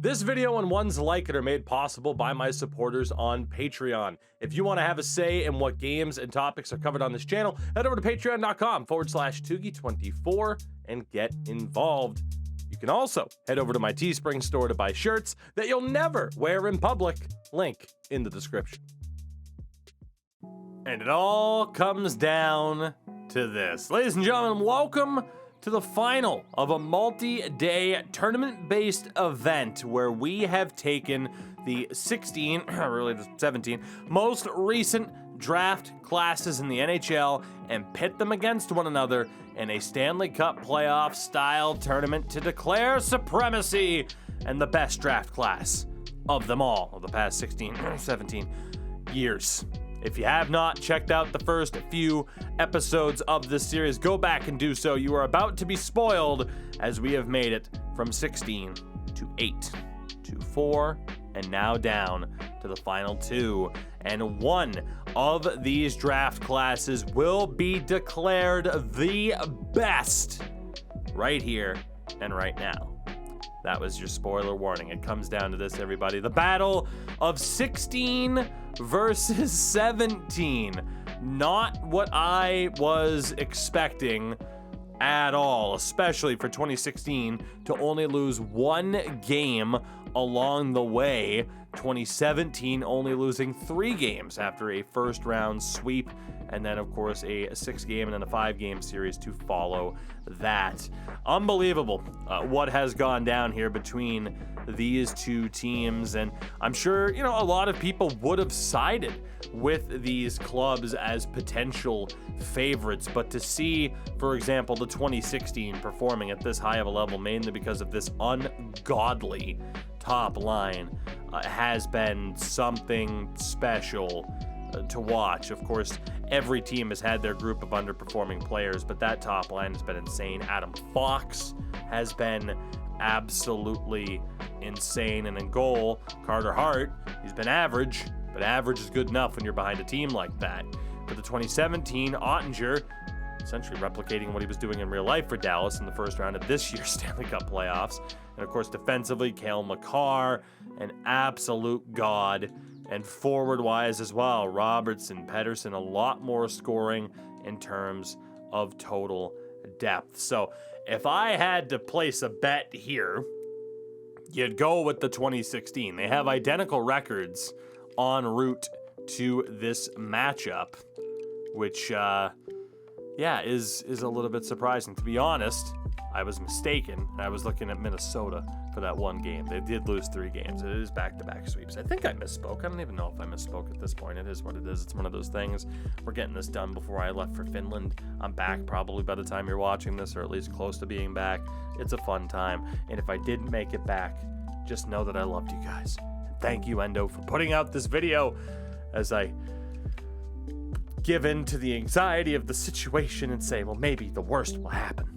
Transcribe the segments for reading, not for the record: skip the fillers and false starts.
This video and ones like it are made possible by my supporters on Patreon. If you want to have a say in what games and topics are covered on this channel, head over to patreon.com/Toogie24 and get involved. You can also head over to my Teespring store to buy shirts that you'll never wear in public. Link in the description. And it all comes down to this. Ladies and gentlemen, welcome to the final of a multi-day tournament-based event where we have taken the 17 most recent draft classes in the NHL and pit them against one another in a Stanley Cup playoff style tournament to declare supremacy and the best draft class of them all of the past 17 years. If you have not checked out the first few episodes of this series, go back and do so. You are about to be spoiled as we have made it from 16 to 8 to 4 and now down to the final 2. And one of these draft classes will be declared the best right here and right now. That was your spoiler warning. It comes down to this, everybody. The battle of 16 versus 17. Not what I was expecting at all, especially for 2016 to only lose one game along the way. 2017 only losing 3 games after a first round sweep, and then of course a 6-game and then a 5-game series to follow that. Unbelievable what has gone down here between these two teams, and I'm sure a lot of people would have sided with these clubs as potential favorites, but to see, for example, the 2016 performing at this high of a level mainly because of this ungodly top line has been something special to watch. Of course, every team has had their group of underperforming players, but that top line has been insane. Adam Fox has been absolutely insane, and in goal, Carter Hart, he's been average, but average is good enough when you're behind a team like that. For the 2017, Ottinger, essentially replicating what he was doing in real life for Dallas in the first round of this year's Stanley Cup playoffs. And of course, defensively, Cale Makar, an absolute god. And forward-wise as well, Robertson, Pettersson, a lot more scoring in terms of total depth. So if I had to place a bet here, you'd go with the 2016. They have identical records en route to this matchup, which, is a little bit surprising. To be honest, I was mistaken. I was looking at Minnesota for that one game. They did lose 3 games. It is back-to-back sweeps. I think I misspoke. I don't even know if I misspoke at this point. It is what it is. It's one of those things. We're getting this done before I left for Finland. I'm back probably by the time you're watching this, or at least close to being back. It's a fun time. And if I didn't make it back, just know that I loved you guys. Thank you, Endo, for putting out this video as I give in to the anxiety of the situation and say, well, maybe the worst will happen.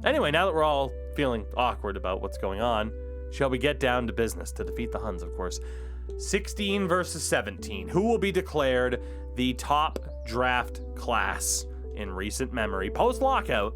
Anyway, now that we're all feeling awkward about what's going on, shall we get down to business to defeat the Huns, of course. 16 versus 17. Who will be declared the top draft class in recent memory? Post-lockout,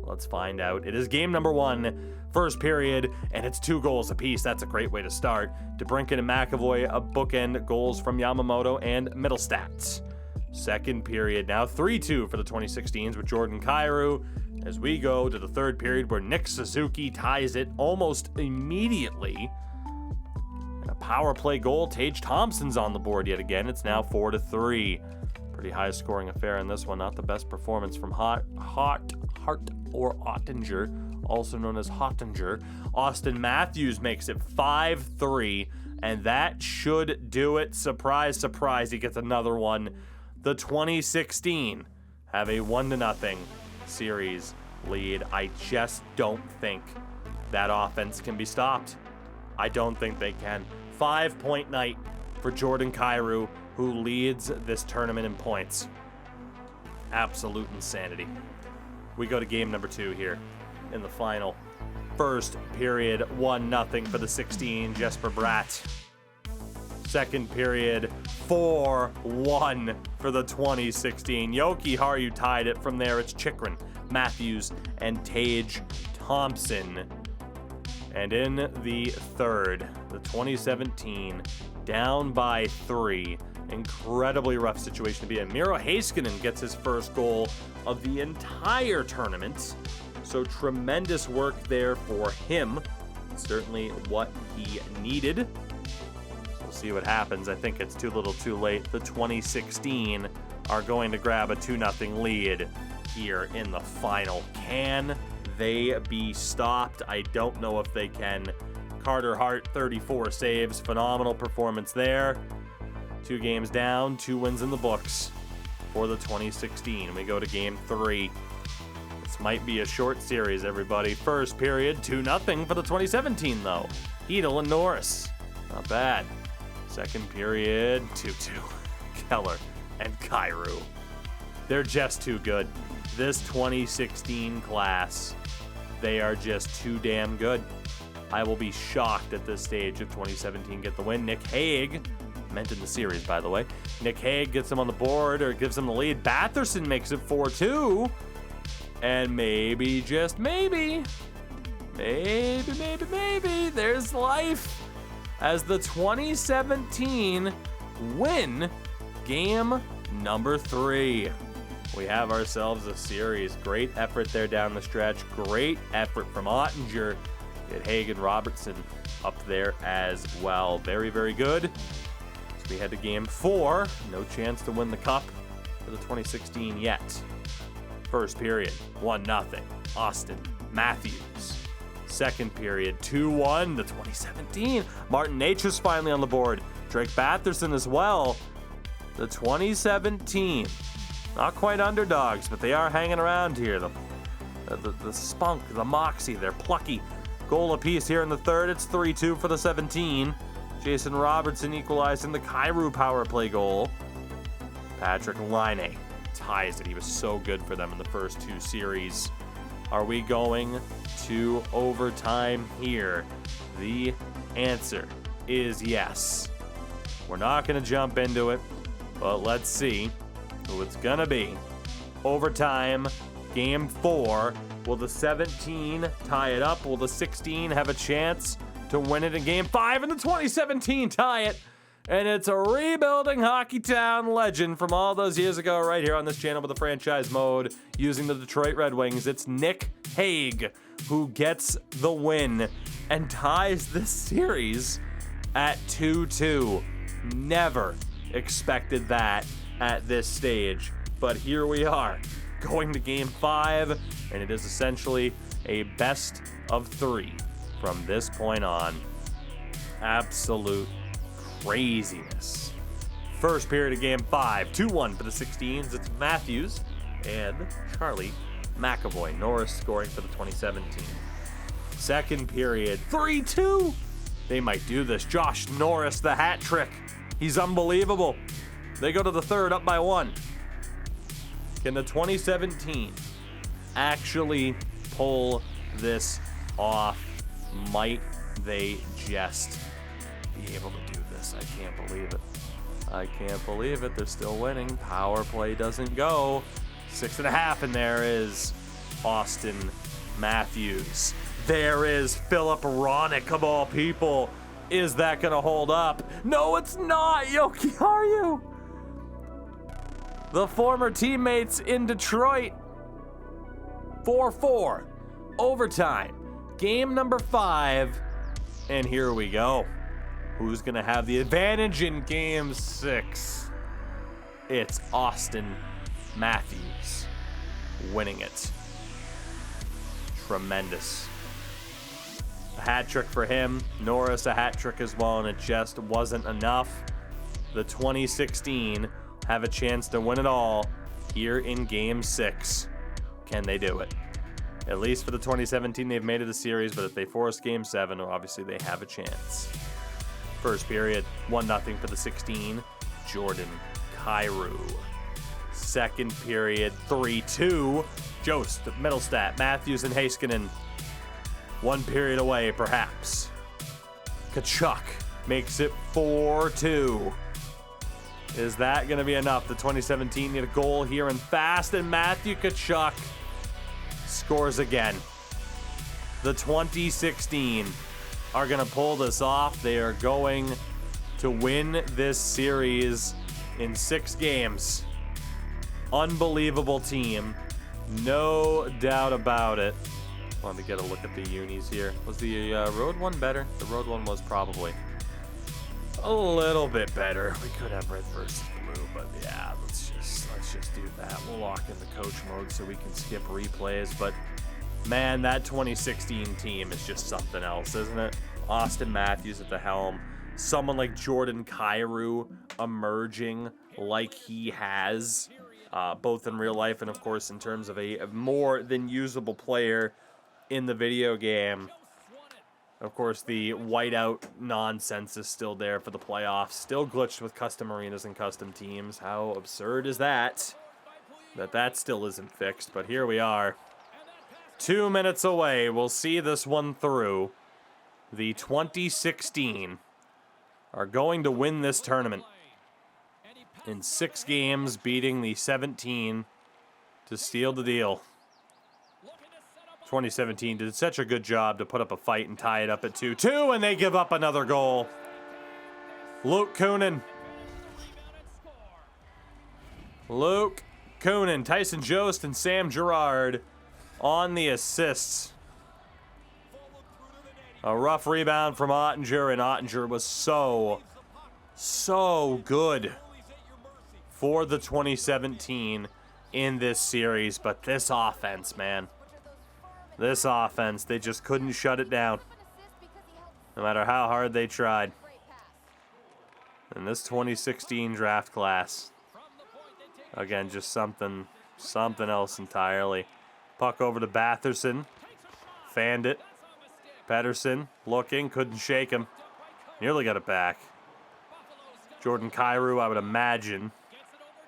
let's find out. It is game number 1, first period, and it's 2 goals apiece. That's a great way to start. DeBrincat and McAvoy, a bookend goals from Yamamoto and Middlestats. Second period, now 3-2 for the 2016s with Jordan Kyrou, as we go to the third period where Nick Suzuki ties it almost immediately. And a power play goal, Tage Thompson's on the board yet again. It's now 4-3. Pretty high scoring affair in this one. Not the best performance from Hart or Ottinger, also known as Hottinger. Austin Matthews makes it 5-3, and that should do it. Surprise, surprise, he gets another one. The 2016 have a 1-0 series lead. I just don't think that offense can be stopped. I don't think they can. 5-point night for Jordan Kyrou, who leads this tournament in points. Absolute insanity. We go to game number 2 here in the final. First period, 1-0 for the 16, Jesper Bratt. Second period, 4-1 for the 2016. Yoki Haru tied it. From there, it's Chikrin, Matthews, and Tage Thompson. And in the third, the 2017 down by 3. Incredibly rough situation to be in. Miro Heiskanen gets his first goal of the entire tournament. So tremendous work there for him. Certainly what he needed. We'll see what happens. I think it's too little too late. The 2016 are going to grab a 2-0 lead here in the final. Can they be stopped? I don't know if they can. Carter Hart, 34 saves. Phenomenal performance there. 2 games down, 2 wins in the books for the 2016. We go to game 3. This might be a short series, everybody. First period, 2-0 for the 2017, though. Hedel and Norris. Not bad. Second period, 2-2. Keller and Kyrou. They're just too good. This 2016 class, they are just too damn good. I will be shocked at this stage if 2017 get the win. Nick Hague, meant in the series, by the way. Nick Hague gets them on the board or gives them the lead. Batherson makes it 4-2. And maybe, just maybe, there's life as the 2017 win game number 3. We have ourselves a series. Great effort there down the stretch. Great effort from Ottinger. Get Hagen Robertson up there as well. Very, very good. So we head to game 4. No chance to win the cup for the 2016 yet. First period, 1-0. Austin Matthews. Second period, 2-1. The 2017. Martin Nature's finally on the board. Drake Batherson as well. The 2017. Not quite underdogs, but they are hanging around here. The spunk, the moxie, they're plucky. Goal apiece here in the third. It's 3-2 for the 17. Jason Robertson equalizing the Kyrou power play goal. Patrick Laine ties it. He was so good for them in the first 2 series. Are we going to overtime here? The answer is yes. We're not going to jump into it, but let's see who it's going to be. Overtime, game 4. Will the 17 tie it up? Will the 16 have a chance to win it in game 5? And the 2017 tie it. And it's a rebuilding Hockeytown legend from all those years ago right here on this channel with the franchise mode using the Detroit Red Wings. It's Nick Hague who gets the win and ties this series at 2-2. Never expected that at this stage. But here we are going to game 5, and it is essentially a best of 3 from this point on. Absolute craziness. First period of game 5, 2-1 for the 16s. It's Matthews and Charlie McAvoy. Norris scoring for the 2017. Second period, 3-2. They might do this. Josh Norris, the hat trick. He's unbelievable. They go to the third, up by 1. Can the 2017 actually pull this off? Might they just be able to do this? I can't believe it. I can't believe it. They're still winning. Power play doesn't go. 6.5, and there is Austin Matthews. There is Philip Ronick, of all people. Is that going to hold up? No, it's not. Yoki, are you? The former teammates in Detroit. 4-4. Overtime. Game number 5. And here we go. Who's going to have the advantage in game 6? It's Austin Matthews winning it. Tremendous. A hat trick for him. Norris a hat trick as well, and it just wasn't enough. The 2016 have a chance to win it all here in game 6. Can they do it? At least for the 2017, they've made it a series, but if they force game 7, obviously they have a chance. First period, 1-0 for the 16. Jordan Kyrou. Second period, 3-2. Jost, Middlestat, Matthews, and Heiskanen. 1 period away, perhaps. Kachuk makes it 4-2. Is that going to be enough? The 2017 need a goal here and fast, and Matthew Kachuk scores again. The 2016 are going to pull this off. They are going to win this series in 6 games. Unbelievable team. No doubt about it. Let me get a look at the unis here. Was the road one better? The road one was probably a little bit better. We could have red versus blue, but yeah, let's just do that. We'll lock in the coach mode so we can skip replays. But man, that 2016 team is just something else, isn't it? Austin Matthews at the helm. Someone like Jordan Kyrou emerging like he has, both in real life and, of course, in terms of a more than usable player in the video game. Of course, the whiteout nonsense is still there for the playoffs. Still glitched with custom arenas and custom teams. How absurd is that? That still isn't fixed, but here we are. 2 minutes away. We'll see this one through. The 2016 are going to win this tournament in 6 games, beating the 17 to steal the deal. 2017 did such a good job to put up a fight and tie it up at 2-2, and they give up another goal. Luke Kunin. Tyson Jost, and Sam Girard on the assists. A rough rebound from Ottinger, and Ottinger was so good for the 2017 in this series. But this offense, man. This offense, they just couldn't shut it down, no matter how hard they tried. And this 2016 draft class, again, just something else entirely. Puck over to Batherson. Fanned it. Pedersen looking, couldn't shake him. Nearly got it back. Jordan Kyrou, I would imagine,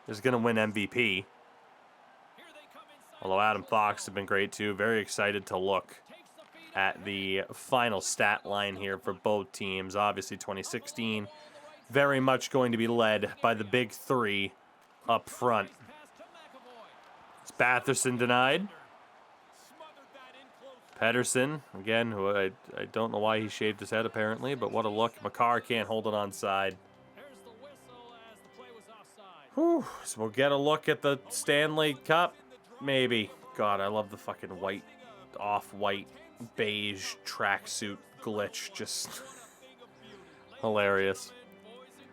is going to win MVP. Although Adam Fox has been great too. Very excited to look at the final stat line here for both teams. Obviously 2016 very much going to be led by the big 3 up front. It's Batherson denied. Pedersen, again, who I don't know why he shaved his head apparently, but what a look. Makar can't hold it onside. Whew. So we'll get a look at the Stanley Cup. Maybe. God, I love the fucking white, off-white, beige tracksuit glitch. Just hilarious.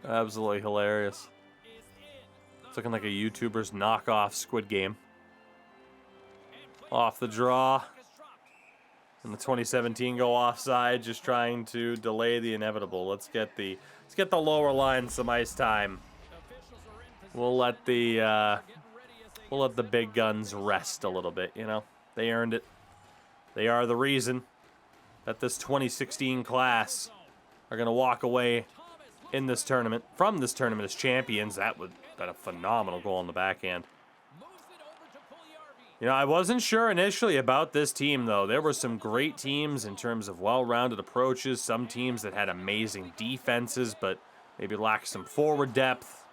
Absolutely hilarious. It's looking like a YouTuber's knockoff Squid Game. Off the draw. And the 2017 go offside, just trying to delay the inevitable. Let's get the lower line some ice time. We'll let the big guns rest a little bit, you know. They earned it. They are the reason that this 2016 class are going to walk away in this tournament, from this tournament as champions. That would have been a phenomenal goal on the backhand. You know, I wasn't sure initially about this team, though. There were some great teams in terms of well-rounded approaches. Some teams that had amazing defenses, but maybe lacked some forward depth.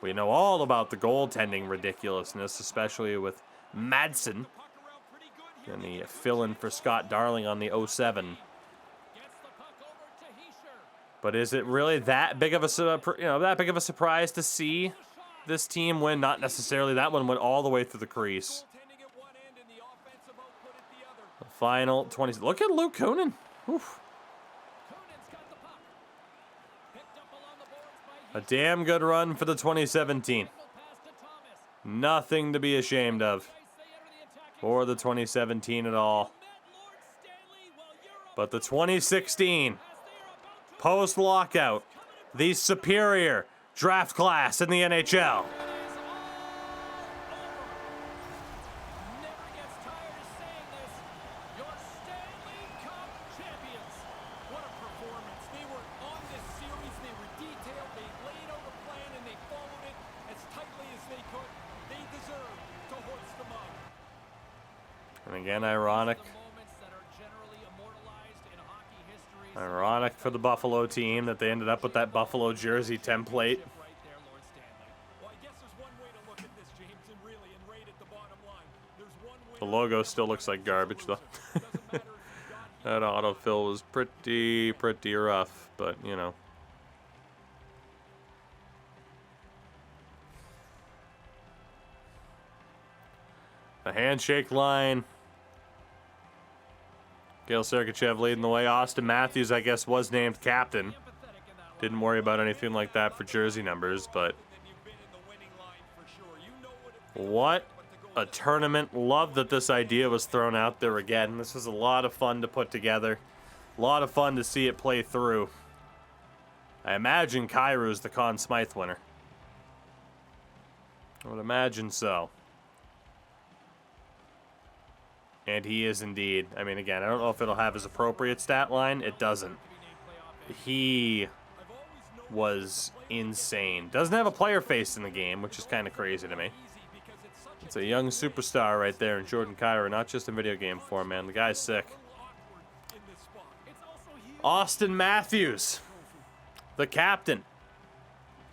We know all about the goaltending ridiculousness, especially with Madsen and the fill-in for Scott Darling on the 07. But is it really that big of a surprise to see this team win? Not necessarily. That one went all the way through the crease. The final 20. Look at Luke Kunin. Oof. A damn good run for the 2017. Nothing to be ashamed of for the 2017 at all. But the 2016, post-lockout, the superior draft class in the NHL. And again, ironic for the Buffalo team that they ended up with that Buffalo jersey template. The logo still looks like garbage, though. That autofill was pretty rough, but, you know. The handshake line. Gail Sergachev leading the way. Austin Matthews, I guess, was named captain. Didn't worry about anything like that for jersey numbers, but what a tournament. Love that this idea was thrown out there again. This was a lot of fun to put together. A lot of fun to see it play through. I imagine Kairu's the Conn Smythe winner. I would imagine so. And he is indeed. I mean, again, I don't know if it'll have his appropriate stat line. It doesn't. He was insane. Doesn't have a player face in the game, which is kind of crazy to me. It's a young superstar right there in Jordan Kyrou, not just in video game form, man. The guy's sick. Austin Matthews, the captain.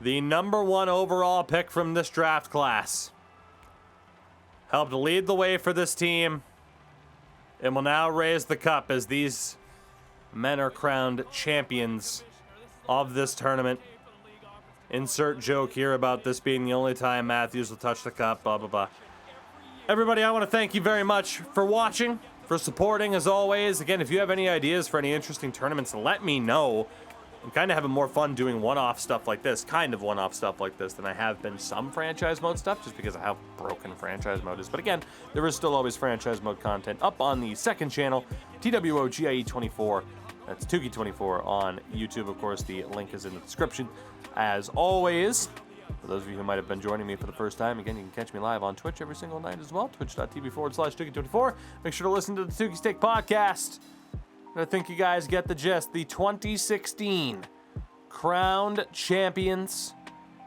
The #1 overall pick from this draft class. Helped lead the way for this team. And will now raise the cup as these men are crowned champions of this tournament. Insert joke here about this being the only time Matthews will touch the cup, blah, blah, blah. Everybody, I want to thank you very much for watching, for supporting, as always. Again, if you have any ideas for any interesting tournaments, let me know. I'm kind of having more fun doing one-off stuff like this, than I have been some franchise mode stuff, just because of how broken franchise mode is. But again, there is still always franchise mode content up on the second channel, TWOGIE24. That's Tuki24 on YouTube. Of course, the link is in the description. As always, for those of you who might have been joining me for the first time, again, you can catch me live on Twitch every single night as well, twitch.tv/Tuki24. Make sure to listen to the Tuki Steak Podcast. I think you guys get the gist. The 2016 crowned champions,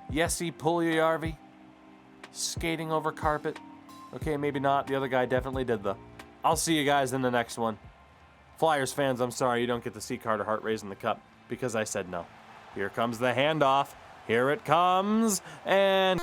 Jesse Puljujärvi, skating over carpet. Okay, maybe not. The other guy definitely did, though. I'll see you guys in the next one. Flyers fans, I'm sorry you don't get to see Carter Hart raising the cup because I said no. Here comes the handoff. Here it comes, and...